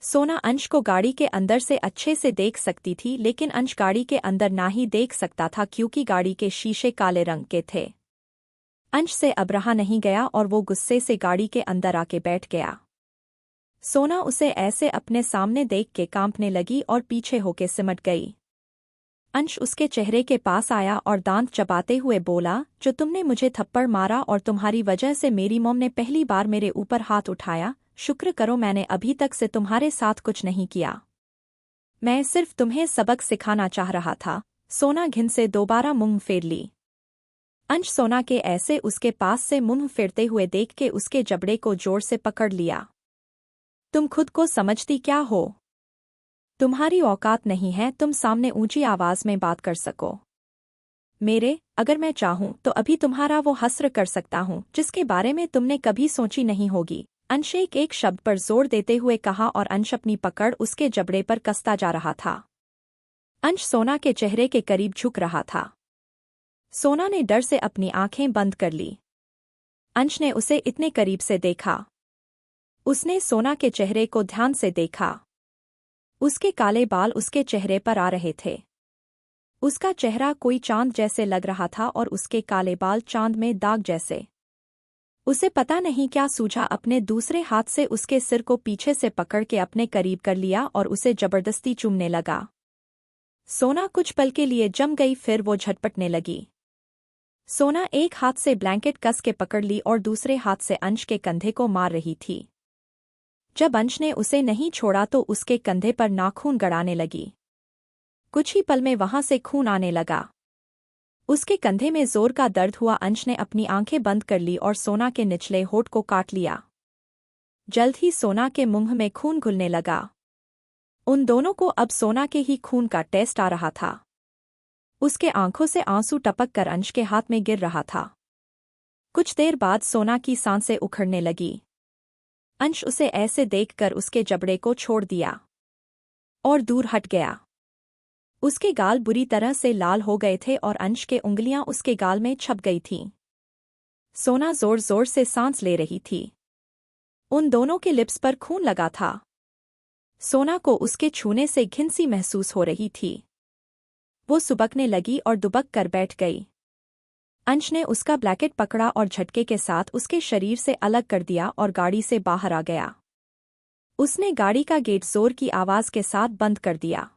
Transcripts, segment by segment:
सोना अंश को गाड़ी के अंदर से अच्छे से देख सकती थी, लेकिन अंश गाड़ी के अंदर ना ही देख सकता था क्योंकि गाड़ी के शीशे काले रंग के थे। अंश से अब रहा नहीं गया और वो गुस्से से गाड़ी के अंदर आके बैठ गया। सोना उसे ऐसे अपने सामने देख के कांपने लगी और पीछे होके सिमट गई। अंश उसके चेहरे के पास आया और दांत चबाते हुए बोला, जो तुमने मुझे थप्पड़ मारा और तुम्हारी वजह से मेरी मॉम ने पहली बार मेरे ऊपर हाथ उठाया, शुक्र करो मैंने अभी तक से तुम्हारे साथ कुछ नहीं किया। मैं सिर्फ तुम्हें सबक सिखाना चाह रहा था। सोना घिन से दोबारा मुंह फेर ली। अंश सोना के ऐसे उसके पास से मुंह फेरते हुए देख के उसके जबड़े को जोर से पकड़ लिया। तुम खुद को समझती क्या हो? तुम्हारी औकात नहीं है तुम सामने ऊंची आवाज में बात कर सको मेरे? अगर मैं चाहूं तो अभी तुम्हारा वो हस्र कर सकता हूं जिसके बारे में तुमने कभी सोची नहीं होगी। अंश एक शब्द पर जोर देते हुए कहा और अंश अपनी पकड़ उसके जबड़े पर कसता जा रहा था। अंश सोना के चेहरे के करीब झुक रहा था। सोना ने डर से अपनी आंखें बंद कर ली। अंश ने उसे इतने करीब से देखा। उसने सोना के चेहरे को ध्यान से देखा। उसके काले बाल उसके चेहरे पर आ रहे थे। उसका चेहरा कोई चांद जैसे लग रहा था और उसके काले बाल चांद में दाग जैसे। उसे पता नहीं क्या सूझा, अपने दूसरे हाथ से उसके सिर को पीछे से पकड़ के अपने करीब कर लिया और उसे जबरदस्ती चूमने लगा। सोना कुछ पल के लिए जम गई, फिर वो झटपटने लगी। सोना एक हाथ से ब्लैंकेट कस के पकड़ ली और दूसरे हाथ से अंश के कंधे को मार रही थी। जब अंश ने उसे नहीं छोड़ा तो उसके कंधे पर नाखून गड़ाने लगी। कुछ ही पल में वहां से खून आने लगा। उसके कंधे में जोर का दर्द हुआ। अंश ने अपनी आंखें बंद कर ली और सोना के निचले होठ को काट लिया। जल्द ही सोना के मुंह में खून घुलने लगा। उन दोनों को अब सोना के ही खून का टेस्ट आ रहा था। उसके आंखों से आंसू टपक कर अंश के हाथ में गिर रहा था। कुछ देर बाद सोना की सांसें उखड़ने लगी। अंश उसे ऐसे देखकर उसके जबड़े को छोड़ दिया और दूर हट गया। उसके गाल बुरी तरह से लाल हो गए थे और अंश के उंगलियां उसके गाल में छप गई थीं। सोना जोर जोर से सांस ले रही थी। उन दोनों के लिप्स पर खून लगा था। सोना को उसके छूने से घिन सी महसूस हो रही थी। वो सुबकने लगी और दुबक कर बैठ गई। अंश ने उसका ब्लैकेट पकड़ा और झटके के साथ उसके शरीर से अलग कर दिया और गाड़ी से बाहर आ गया। उसने गाड़ी का गेट जोर की आवाज के साथ बंद कर दिया।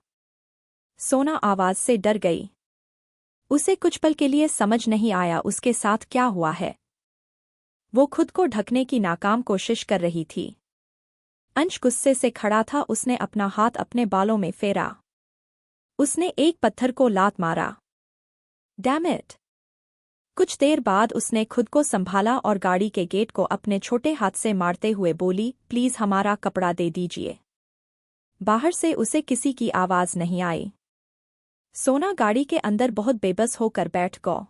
सोना आवाज से डर गई। उसे कुछ पल के लिए समझ नहीं आया उसके साथ क्या हुआ है। वो खुद को ढकने की नाकाम कोशिश कर रही थी। अंश गुस्से से खड़ा था। उसने अपना हाथ अपने बालों में फेरा। उसने एक पत्थर को लात मारा। Damn it! कुछ देर बाद उसने खुद को संभाला और गाड़ी के गेट को अपने छोटे हाथ से मारते हुए बोली, प्लीज हमारा कपड़ा दे दीजिए। बाहर से उसे किसी की आवाज नहीं आई। सोना गाड़ी के अंदर बहुत बेबस होकर बैठ गई।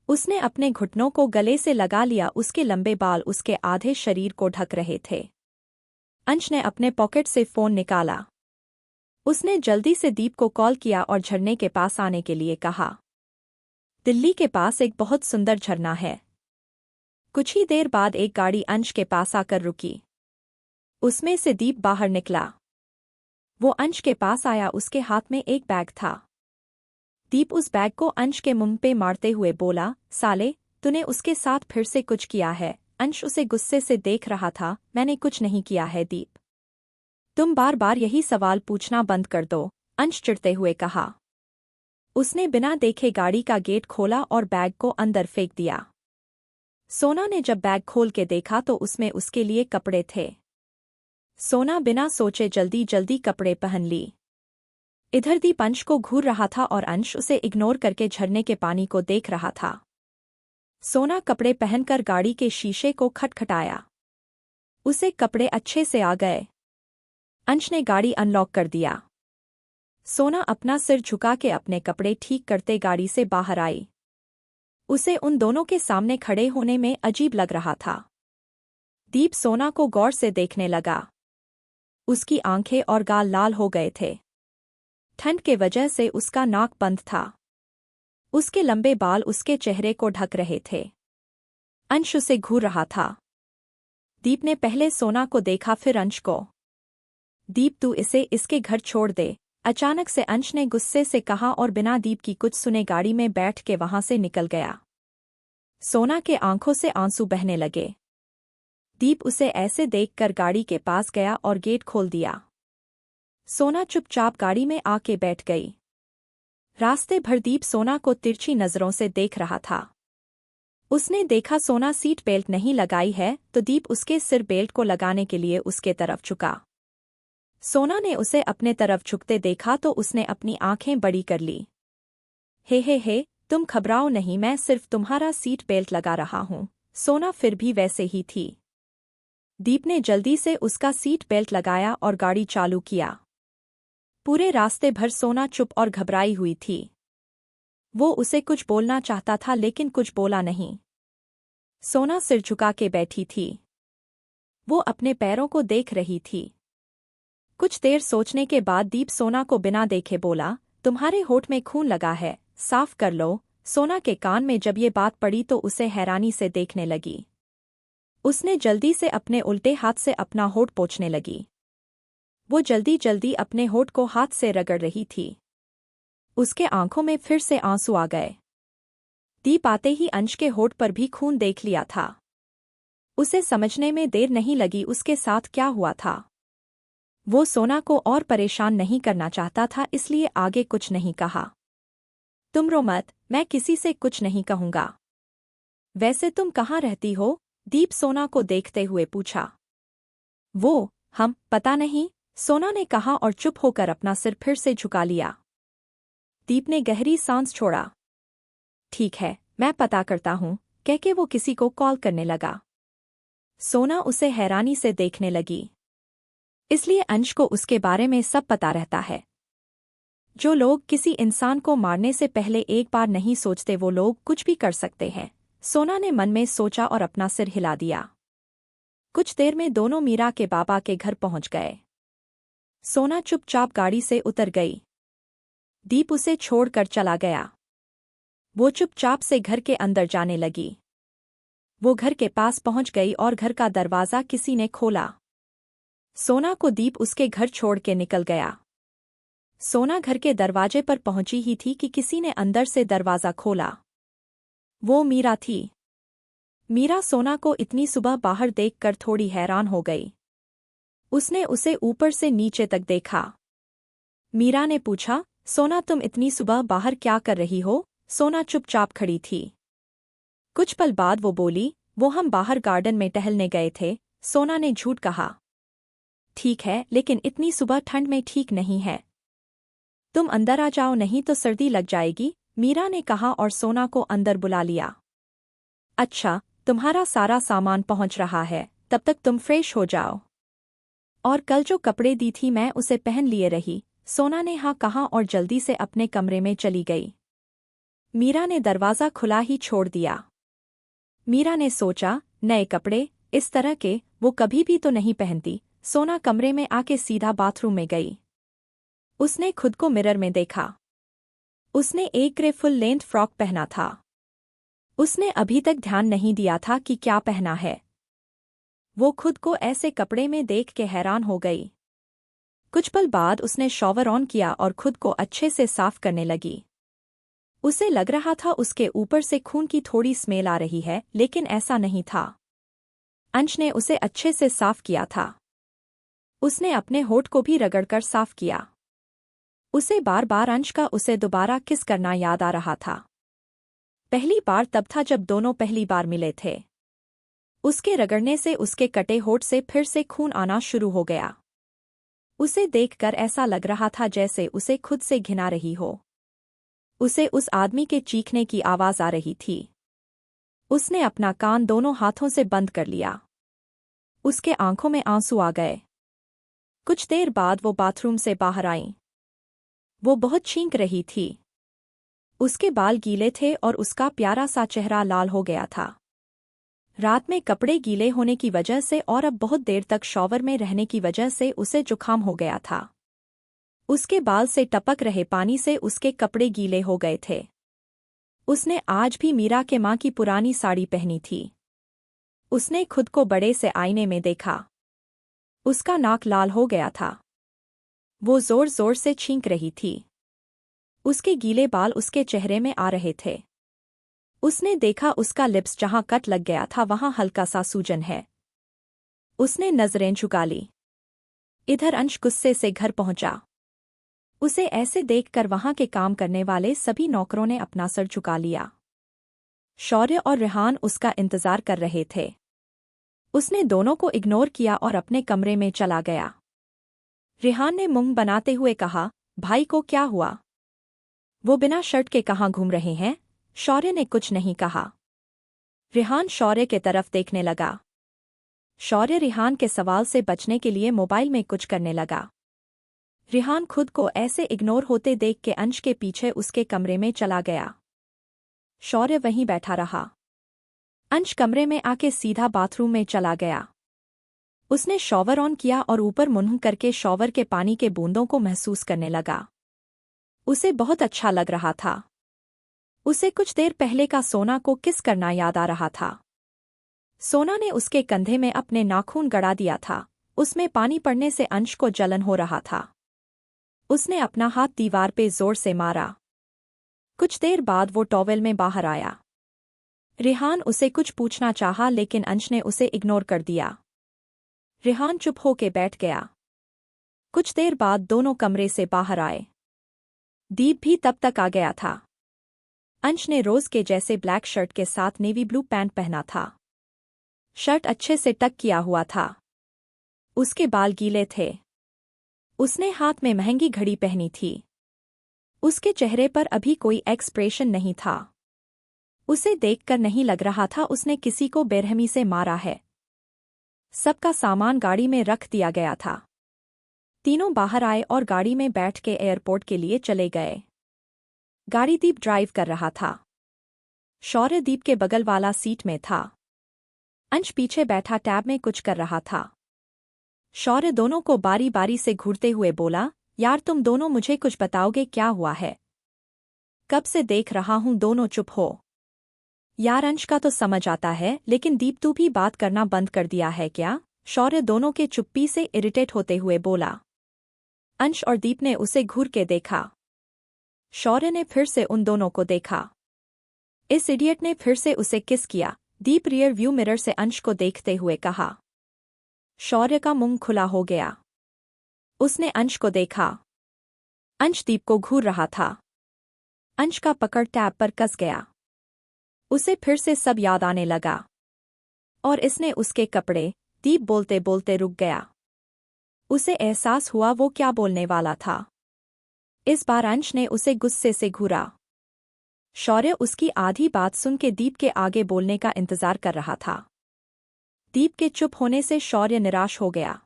उसने अपने घुटनों को गले से लगा लिया। उसके लंबे बाल उसके आधे शरीर को ढक रहे थे। अंश ने अपने पॉकेट से फोन निकाला। उसने जल्दी से दीप को कॉल किया और झरने के पास आने के लिए कहा। दिल्ली के पास एक बहुत सुंदर झरना है। कुछ ही देर बाद एक गाड़ी अंश के पास आकर रुकी। उसमें से दीप बाहर निकला। वो अंश के पास आया। उसके हाथ में एक बैग था। दीप उस बैग को अंश के मुंह पे मारते हुए बोला, साले, तूने उसके साथ फिर से कुछ किया है। अंश उसे गुस्से से देख रहा था। मैंने कुछ नहीं किया है दीप। तुम बार बार यही सवाल पूछना बंद कर दो, अंश चिढ़ते हुए कहा। उसने बिना देखे गाड़ी का गेट खोला और बैग को अंदर फेंक दिया। सोना ने जब बैग खोल के देखा तो उसमें उसके लिए कपड़े थे। सोना बिना सोचे जल्दी जल्दी कपड़े पहन ली। इधर दीप अंश को घूर रहा था और अंश उसे इग्नोर करके झरने के पानी को देख रहा था। सोना कपड़े पहनकर गाड़ी के शीशे को खटखटाया। उसे कपड़े अच्छे से आ गए। अंश ने गाड़ी अनलॉक कर दिया। सोना अपना सिर झुका के अपने कपड़े ठीक करते गाड़ी से बाहर आई। उसे उन दोनों के सामने खड़े होने में अजीब लग रहा था। दीप सोना को गौर से देखने लगा। उसकी आंखें और गाल लाल हो गए थे। ठंड के वजह से उसका नाक बंद था। उसके लंबे बाल उसके चेहरे को ढक रहे थे। अंश उसे घूर रहा था। दीप ने पहले सोना को देखा फिर अंश को। दीप तू इसे इसके घर छोड़ दे, अचानक से अंश ने गुस्से से कहा और बिना दीप की कुछ सुने गाड़ी में बैठ के वहां से निकल गया। सोना के आंखों से आंसू बहने लगे। दीप उसे ऐसे देखकर गाड़ी के पास गया और गेट खोल दिया। सोना चुपचाप गाड़ी में आके बैठ गई। रास्ते भर दीप सोना को तिरछी नजरों से देख रहा था। उसने देखा सोना सीट बेल्ट नहीं लगाई है तो दीप उसके सिर बेल्ट को लगाने के लिए उसके तरफ झुका। सोना ने उसे अपने तरफ झुकते देखा तो उसने अपनी आंखें बड़ी कर ली। हे, तुम घबराओ नहीं, मैं सिर्फ तुम्हारा सीट बेल्ट लगा रहा हूं। सोना फिर भी वैसे ही थी। दीप ने जल्दी से उसका सीट बेल्ट लगाया और गाड़ी चालू किया। पूरे रास्ते भर सोना चुप और घबराई हुई थी। वो उसे कुछ बोलना चाहता था लेकिन कुछ बोला नहीं। सोना सिर झुका के बैठी थी। वो अपने पैरों को देख रही थी। कुछ देर सोचने के बाद दीप सोना को बिना देखे बोला, तुम्हारे होठ में खून लगा है, साफ कर लो। सोना के कान में जब ये बात पड़ी तो उसे हैरानी से देखने लगी। उसने जल्दी से अपने उल्टे हाथ से अपना होठ पोंछने लगी। वो जल्दी अपने होठ को हाथ से रगड़ रही थी। उसके आंखों में फिर से आंसू आ गए। दीप आते ही अंश के होठ पर भी खून देख लिया था। उसे समझने में देर नहीं लगी उसके साथ क्या हुआ था। वो सोना को और परेशान नहीं करना चाहता था, इसलिए आगे कुछ नहीं कहा। तुम रो मत, मैं किसी से कुछ नहीं कहूंगा। वैसे तुम कहाँ रहती हो? दीप सोना को देखते हुए पूछा। हम पता नहीं, सोना ने कहा और चुप होकर अपना सिर फिर से झुका लिया। दीप ने गहरी सांस छोड़ा। ठीक है, मैं पता करता हूँ, कहके वो किसी को कॉल करने लगा। सोना उसे हैरानी से देखने लगी। इसलिए अंश को उसके बारे में सब पता रहता है। जो लोग किसी इंसान को मारने से पहले एक बार नहीं सोचते वो लोग कुछ भी कर सकते हैं। सोना ने मन में सोचा और अपना सिर हिला दिया। कुछ देर में दोनों मीरा के बाबा के घर पहुंच गए। सोना चुपचाप गाड़ी से उतर गई। दीप उसे छोड़कर चला गया। वो चुपचाप से घर के अंदर जाने लगी। वो घर के पास पहुंच गई और घर का दरवाज़ा किसी ने खोला। सोना को दीप उसके घर छोड़ के निकल गया। सोना घर के दरवाजे पर पहुंची ही थी कि किसी ने अंदर से दरवाज़ा खोला। वो मीरा थी। मीरा सोना को इतनी सुबह बाहर देखकर थोड़ी हैरान हो गई। उसने उसे ऊपर से नीचे तक देखा। मीरा ने पूछा, सोना तुम इतनी सुबह बाहर क्या कर रही हो? सोना चुपचाप खड़ी थी। कुछ पल बाद वो बोली, हम बाहर गार्डन में टहलने गए थे। सोना ने झूठ कहा। ठीक है, लेकिन इतनी सुबह ठंड में ठीक नहीं है। तुम अंदर आ जाओ, नहीं तो सर्दी लग जाएगी, मीरा ने कहा और सोना को अंदर बुला लिया। अच्छा, तुम्हारा सारा सामान पहुंच रहा है, तब तक तुम फ्रेश हो जाओ। और कल जो कपड़े दी थी मैं उसे पहन लिए रही। सोना ने हाँ कहा और जल्दी से अपने कमरे में चली गई। मीरा ने दरवाज़ा खुला ही छोड़ दिया। मीरा ने सोचा, नए कपड़े इस तरह के वो कभी भी तो नहीं पहनती। सोना कमरे में आके सीधा बाथरूम में गई। उसने खुद को मिरर में देखा। उसने एक ग्रे फुल लेंथ फ्रॉक पहना था। उसने अभी तक ध्यान नहीं दिया था कि क्या पहना है। वो खुद को ऐसे कपड़े में देख के हैरान हो गई। कुछ पल बाद उसने शॉवर ऑन किया और खुद को अच्छे से साफ करने लगी। उसे लग रहा था उसके ऊपर से खून की थोड़ी स्मेल आ रही है, लेकिन ऐसा नहीं था। अंश ने उसे अच्छे से साफ किया था। उसने अपने होठ को भी रगड़कर साफ किया। उसे बार बार अंश का उसे दोबारा किस करना याद आ रहा था। पहली बार तब था जब दोनों पहली बार मिले थे। उसके रगड़ने से उसके कटे होठ से फिर से खून आना शुरू हो गया। उसे देखकर ऐसा लग रहा था जैसे उसे खुद से घिना रही हो। उसे उस आदमी के चीखने की आवाज़ आ रही थी। उसने अपना कान दोनों हाथों से बंद कर लिया। उसके आंखों में आंसू आ गए। कुछ देर बाद वो बाथरूम से बाहर आई। वो बहुत छींक रही थी। उसके बाल गीले थे और उसका प्यारा सा चेहरा लाल हो गया था। रात में कपड़े गीले होने की वजह से और अब बहुत देर तक शॉवर में रहने की वजह से उसे जुकाम हो गया था। उसके बाल से टपक रहे पानी से उसके कपड़े गीले हो गए थे। उसने आज भी मीरा के माँ की पुरानी साड़ी पहनी थी। उसने खुद को बड़े से आईने में देखा। उसका नाक लाल हो गया था। वो जोर जोर से छींक रही थी। उसके गीले बाल उसके चेहरे में आ रहे थे। उसने देखा उसका लिप्स जहां कट लग गया था वहां हल्का सा सूजन है। उसने नजरें झुका ली। इधर अंश गुस्से से घर पहुंचा। उसे ऐसे देखकर वहां के काम करने वाले सभी नौकरों ने अपना सर झुका लिया। शौर्य और रेहान उसका इंतजार कर रहे थे। उसने दोनों को इग्नोर किया और अपने कमरे में चला गया। रेहान ने मुंह बनाते हुए कहा, भाई को क्या हुआ? वो बिना शर्ट के कहाँ घूम रहे हैं? शौर्य ने कुछ नहीं कहा। रेहान शौर्य के तरफ देखने लगा। शौर्य रेहान के सवाल से बचने के लिए मोबाइल में कुछ करने लगा। रेहान खुद को ऐसे इग्नोर होते देख के अंश के पीछे उसके कमरे में चला गया। शौर्य वहीं बैठा रहा। अंश कमरे में आके सीधा बाथरूम में चला गया। उसने शॉवर ऑन किया और ऊपर मुंह करके शॉवर के पानी के बूंदों को महसूस करने लगा। उसे बहुत अच्छा लग रहा था। उसे कुछ देर पहले का सोना को किस करना याद आ रहा था। सोना ने उसके कंधे में अपने नाखून गड़ा दिया था। उसमें पानी पड़ने से अंश को जलन हो रहा था। उसने अपना हाथ दीवार पे जोर से मारा। कुछ देर बाद वो टॉवेल में बाहर आया। रेहान उसे कुछ पूछना चाहा लेकिन अंश ने उसे इग्नोर कर दिया। रेहान चुप होके बैठ गया। कुछ देर बाद दोनों कमरे से बाहर आए। दीप भी तब तक आ गया था। अंश ने रोज के जैसे ब्लैक शर्ट के साथ नेवी ब्लू पैंट पहना था। शर्ट अच्छे से टक किया हुआ था। उसके बाल गीले थे। उसने हाथ में महंगी घड़ी पहनी थी। उसके चेहरे पर अभी कोई एक्सप्रेशन नहीं था। उसे देखकर नहीं लग रहा था उसने किसी को बेरहमी से मारा है। सबका सामान गाड़ी में रख दिया गया था। तीनों बाहर आए और गाड़ी में बैठ के एयरपोर्ट के लिए चले गए। गाड़ी दीप ड्राइव कर रहा था। शौर्य दीप के बगल वाला सीट में था। अंश पीछे बैठा टैब में कुछ कर रहा था। शौर्य दोनों को बारी बारी से घूरते हुए बोला, यार तुम दोनों मुझे कुछ बताओगे क्या हुआ है? कब से देख रहा हूं दोनों चुप हो। यार अंश का तो समझ आता है लेकिन दीप तू भी बात करना बंद कर दिया है क्या? शौर्य दोनों के चुप्पी से इरिटेट होते हुए बोला। अंश और दीप ने उसे घूर के देखा। शौर्य ने फिर से उन दोनों को देखा। इस इडियट ने फिर से उसे किस किया। दीप रियर व्यू मिरर से अंश को देखते हुए कहा। शौर्य का मुंह खुला हो गया। उसने अंश को देखा। अंश दीप को घूर रहा था। अंश का पकड़ टैब पर कस गया। उसे फिर से सब याद आने लगा। और इसने उसके कपड़े। दीप बोलते बोलते रुक गया। उसे एहसास हुआ वो क्या बोलने वाला था। इस बार अंश ने उसे गुस्से से घूरा। शौर्य उसकी आधी बात सुन के दीप के आगे बोलने का इंतजार कर रहा था। दीप के चुप होने से शौर्य निराश हो गया।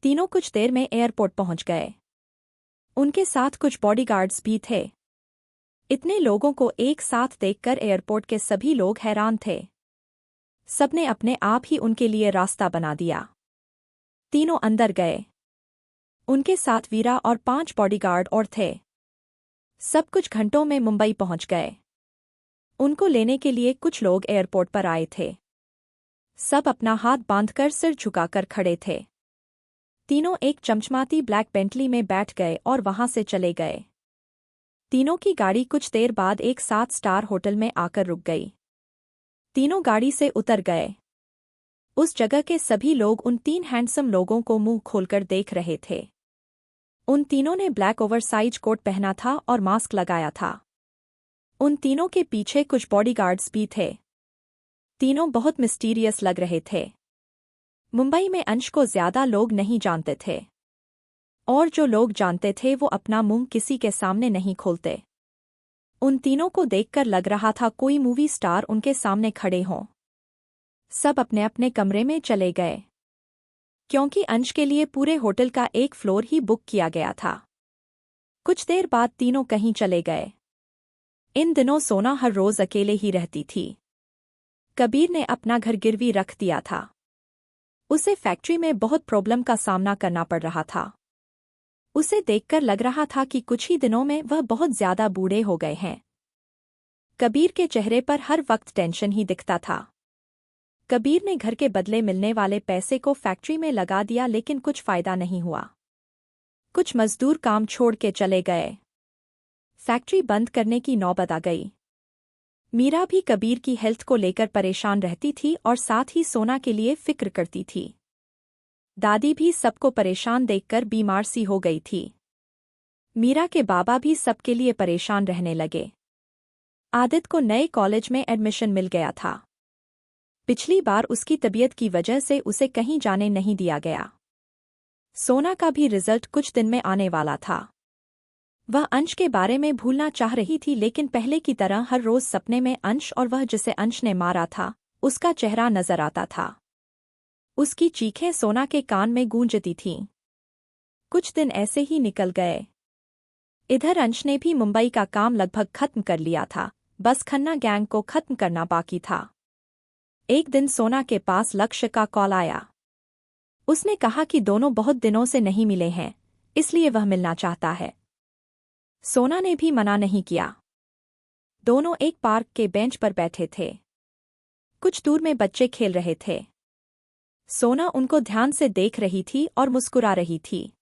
तीनों कुछ देर में एयरपोर्ट पहुंच गए। उनके साथ कुछ बॉडीगार्ड्स भी थे। इतने लोगों को एक साथ देखकर एयरपोर्ट के सभी लोग हैरान थे। सबने अपने आप ही उनके लिए रास्ता बना दिया। तीनों अंदर गए। उनके साथ वीरा और 5 बॉडीगार्ड और थे। सब कुछ घंटों में मुंबई पहुंच गए। उनको लेने के लिए कुछ लोग एयरपोर्ट पर आए थे। सब अपना हाथ बांधकर सिर झुकाकर खड़े थे। तीनों एक चमचमाती ब्लैक बेंटली में बैठ गए और वहां से चले गए। तीनों की गाड़ी कुछ देर बाद एक 7 स्टार होटल में आकर रुक गई। तीनों गाड़ी से उतर गए। उस जगह के सभी लोग उन 3 हैंडसम लोगों को मुंह खोलकर देख रहे थे। उन तीनों ने ब्लैक ओवरसाइज कोट पहना था और मास्क लगाया था। उन तीनों के पीछे कुछ बॉडीगार्ड्स भी थे। तीनों बहुत मिस्टीरियस लग रहे थे। मुंबई में अंश को ज्यादा लोग नहीं जानते थे। और जो लोग जानते थे वो अपना मुंह किसी के सामने नहीं खोलते। उन तीनों को देखकर लग रहा था कोई मूवी स्टार उनके सामने खड़े हों। सब अपने अपने कमरे में चले गए। क्योंकि अंश के लिए पूरे होटल का एक फ्लोर ही बुक किया गया था। कुछ देर बाद तीनों कहीं चले गए। इन दिनों सोना हर रोज अकेले ही रहती थी। कबीर ने अपना घर गिरवी रख दिया था। उसे फैक्ट्री में बहुत प्रॉब्लम का सामना करना पड़ रहा था। उसे देखकर लग रहा था कि कुछ ही दिनों में वह बहुत ज्यादा बूढ़े हो गए हैं। कबीर के चेहरे पर हर वक्त टेंशन ही दिखता था। कबीर ने घर के बदले मिलने वाले पैसे को फैक्ट्री में लगा दिया लेकिन कुछ फायदा नहीं हुआ। कुछ मजदूर काम छोड़ के चले गए। फैक्ट्री बंद करने की नौबत आ गई। मीरा भी कबीर की हेल्थ को लेकर परेशान रहती थी और साथ ही सोना के लिए फिक्र करती थी। दादी भी सबको परेशान देखकर बीमार सी हो गई थी। मीरा के बाबा भी सबके लिए परेशान रहने लगे। आदित को नए कॉलेज में एडमिशन मिल गया था। पिछली बार उसकी तबीयत की वजह से उसे कहीं जाने नहीं दिया गया। सोना का भी रिजल्ट कुछ दिन में आने वाला था। वह अंश के बारे में भूलना चाह रही थी, लेकिन पहले की तरह हर रोज सपने में अंश और वह जिसे अंश ने मारा था उसका चेहरा नजर आता था। उसकी चीखें सोना के कान में गूंजती थीं। कुछ दिन ऐसे ही निकल गए। इधर अंश ने भी मुंबई का काम लगभग खत्म कर लिया था, बस खन्ना गैंग को खत्म करना बाकी था। एक दिन सोना के पास लक्ष्य का कॉल आया। उसने कहा कि दोनों बहुत दिनों से नहीं मिले हैं, इसलिए वह मिलना चाहता है। सोना ने भी मना नहीं किया। दोनों एक पार्क के बेंच पर बैठे थे। कुछ दूर में बच्चे खेल रहे थे। सोना उनको ध्यान से देख रही थी और मुस्कुरा रही थी।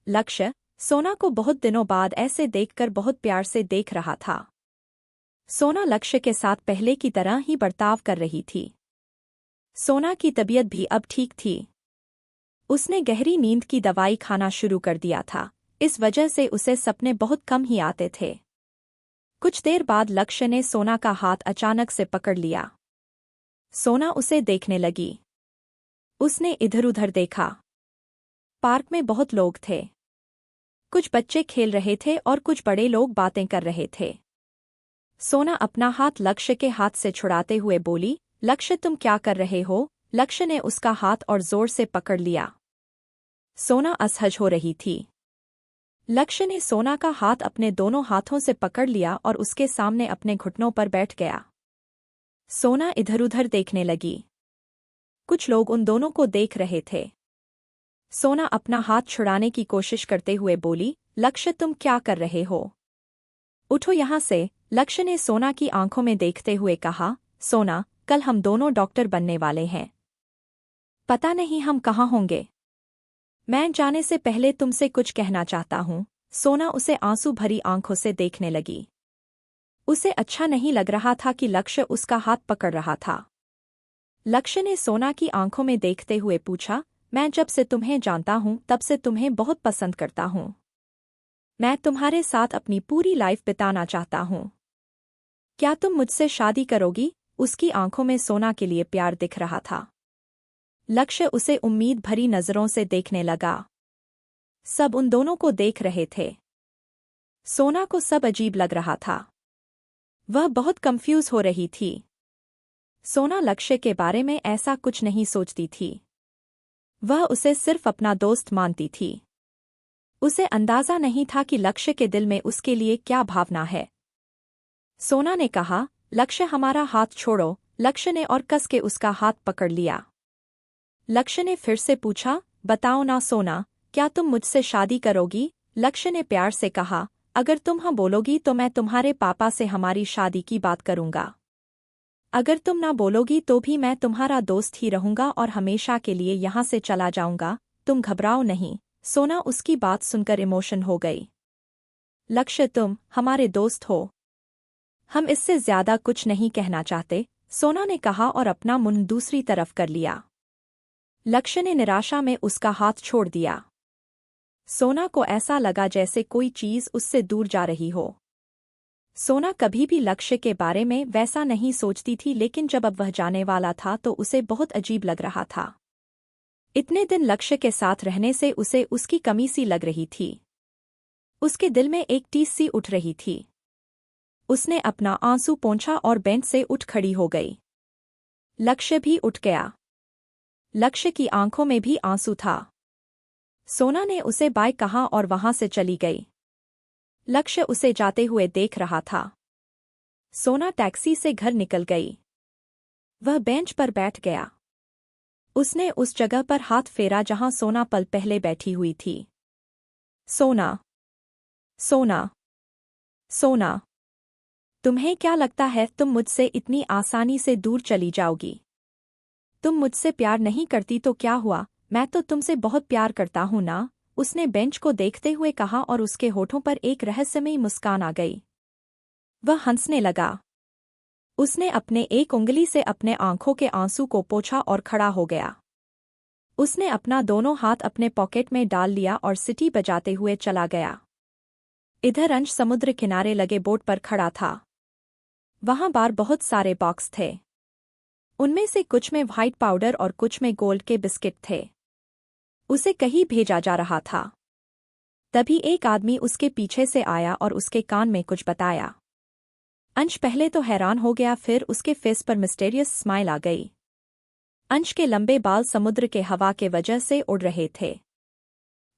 लक्ष्य सोना को बहुत दिनों बाद ऐसे देखकर बहुत प्यार से देख रहा था। सोना लक्ष्य के साथ पहले की तरह ही बर्ताव कर रही थी। सोना की तबीयत भी अब ठीक थी। उसने गहरी नींद की दवाई खाना शुरू कर दिया था, इस वजह से उसे सपने बहुत कम ही आते थे। कुछ देर बाद लक्ष्य ने सोना का हाथ अचानक से पकड़ लिया। सोना उसे देखने लगी। उसने इधर-उधर देखा। पार्क में बहुत लोग थे। कुछ बच्चे खेल रहे थे और कुछ बड़े लोग बातें कर रहे थे। सोना अपना हाथ लक्ष्य के हाथ से छुड़ाते हुए बोली, लक्ष्य तुम क्या कर रहे हो? लक्ष्य ने उसका हाथ और जोर से पकड़ लिया। सोना असहज हो रही थी। लक्ष्य ने सोना का हाथ अपने दोनों हाथों से पकड़ लिया और उसके सामने अपने घुटनों पर बैठ गया। सोना इधर-उधर देखने लगी। कुछ लोग उन दोनों को देख रहे थे। सोना अपना हाथ छुड़ाने की कोशिश करते हुए बोली, लक्ष्य तुम क्या कर रहे हो? उठो यहाँ से, लक्ष्य ने सोना की आंखों में देखते हुए कहा। सोना, कल हम दोनों डॉक्टर बनने वाले हैं। पता नहीं हम कहाँ होंगे। मैं जाने से पहले तुमसे कुछ कहना चाहता हूँ। सोना उसे आंसू भरी आंखों से देखने लगी। उसे अच्छा नहीं लग रहा था कि लक्ष्य उसका हाथ पकड़ रहा था। लक्ष्य ने सोना की आंखों में देखते हुए पूछा, मैं जब से तुम्हें जानता हूँ तब से तुम्हें बहुत पसंद करता हूँ। मैं तुम्हारे साथ अपनी पूरी लाइफ बिताना चाहता हूँ। क्या तुम मुझसे शादी करोगी? उसकी आंखों में सोना के लिए प्यार दिख रहा था। लक्ष्य उसे उम्मीद भरी नजरों से देखने लगा। सब उन दोनों को देख रहे थे। सोना को सब अजीब लग रहा था। वह बहुत कंफ्यूज हो रही थी। सोना लक्ष्य के बारे में ऐसा कुछ नहीं सोचती थी। वह उसे सिर्फ अपना दोस्त मानती थी। उसे अंदाजा नहीं था कि लक्ष्य के दिल में उसके लिए क्या भावना है। सोना ने कहा, लक्ष्य हमारा हाथ छोड़ो। लक्ष्य ने और कस के उसका हाथ पकड़ लिया। लक्ष्य ने फिर से पूछा, बताओ ना सोना, क्या तुम मुझसे शादी करोगी? लक्ष्य ने प्यार से कहा, अगर तुम हाँ बोलोगी तो मैं तुम्हारे पापा से हमारी शादी की बात करूंगा। अगर तुम ना बोलोगी तो भी मैं तुम्हारा दोस्त ही रहूंगा और हमेशा के लिए यहाँ से चला जाऊंगा। तुम घबराओ नहीं। सोना उसकी बात सुनकर इमोशन हो गई। लक्ष्य तुम हमारे दोस्त हो। हम इससे ज्यादा कुछ नहीं कहना चाहते, सोना ने कहा और अपना मुंह दूसरी तरफ कर लिया। लक्ष्य ने निराशा में उसका हाथ छोड़ दिया। सोना को ऐसा लगा जैसे कोई चीज उससे दूर जा रही हो। सोना कभी भी लक्ष्य के बारे में वैसा नहीं सोचती थी, लेकिन जब अब वह जाने वाला था तो उसे बहुत अजीब लग रहा था। इतने दिन लक्ष्य के साथ रहने से उसे उसकी कमी सी लग रही थी। उसके दिल में एक टीस सी उठ रही थी। उसने अपना आंसू पोंछा और बेंच से उठ खड़ी हो गई। लक्ष्य भी उठ गया। लक्ष्य की आंखों में भी आंसू था। सोना ने उसे बाय कहा और वहां से चली गई। लक्ष्य उसे जाते हुए देख रहा था। सोना टैक्सी से घर निकल गई। वह बेंच पर बैठ गया। उसने उस जगह पर हाथ फेरा जहां सोना पल पहले बैठी हुई थी। सोना, सोना, सोना, तुम्हें क्या लगता है तुम मुझसे इतनी आसानी से दूर चली जाओगी? तुम मुझसे प्यार नहीं करती तो क्या हुआ, मैं तो तुमसे बहुत प्यार करता हूं ना। उसने बेंच को देखते हुए कहा और उसके होठों पर एक रहस्यमयी मुस्कान आ गई। वह हंसने लगा। उसने अपने एक उंगली से अपने आंखों के आंसू को पोंछा और खड़ा हो गया। उसने अपना दोनों हाथ अपने पॉकेट में डाल लिया और सीटी बजाते हुए चला गया। इधर अंश समुद्र किनारे लगे बोट पर खड़ा था। वहां बाहर बहुत सारे बॉक्स थे। उनमें से कुछ में व्हाइट पाउडर और कुछ में गोल्ड के बिस्किट थे। उसे कहीं भेजा जा रहा था। तभी एक आदमी उसके पीछे से आया और उसके कान में कुछ बताया। अंश पहले तो हैरान हो गया, फिर उसके फेस पर मिस्टीरियस स्माइल आ गई। अंश के लंबे बाल समुद्र के हवा के वजह से उड़ रहे थे।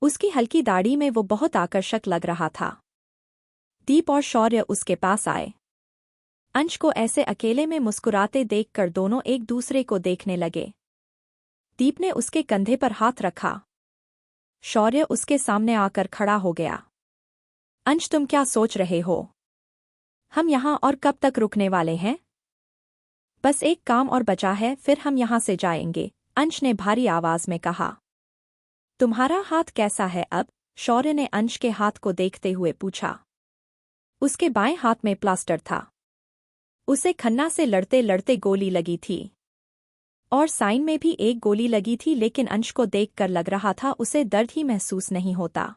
उसकी हल्की दाढ़ी में वो बहुत आकर्षक लग रहा था। दीप और शौर्य उसके पास आए। अंश को ऐसे अकेले में मुस्कुराते देखकर दोनों एक दूसरे को देखने लगे। दीप ने उसके कंधे पर हाथ रखा। शौर्य उसके सामने आकर खड़ा हो गया। अंश, तुम क्या सोच रहे हो? हम यहाँ और कब तक रुकने वाले हैं? बस एक काम और बचा है, फिर हम यहाँ से जाएंगे, अंश ने भारी आवाज में कहा। तुम्हारा हाथ कैसा है अब? शौर्य ने अंश के हाथ को देखते हुए पूछा। उसके बाएं हाथ में प्लास्टर था। उसे खन्ना से लड़ते लड़ते गोली लगी थी और साइन में भी एक गोली लगी थी, लेकिन अंश को देखकर लग रहा था उसे दर्द ही महसूस नहीं होता।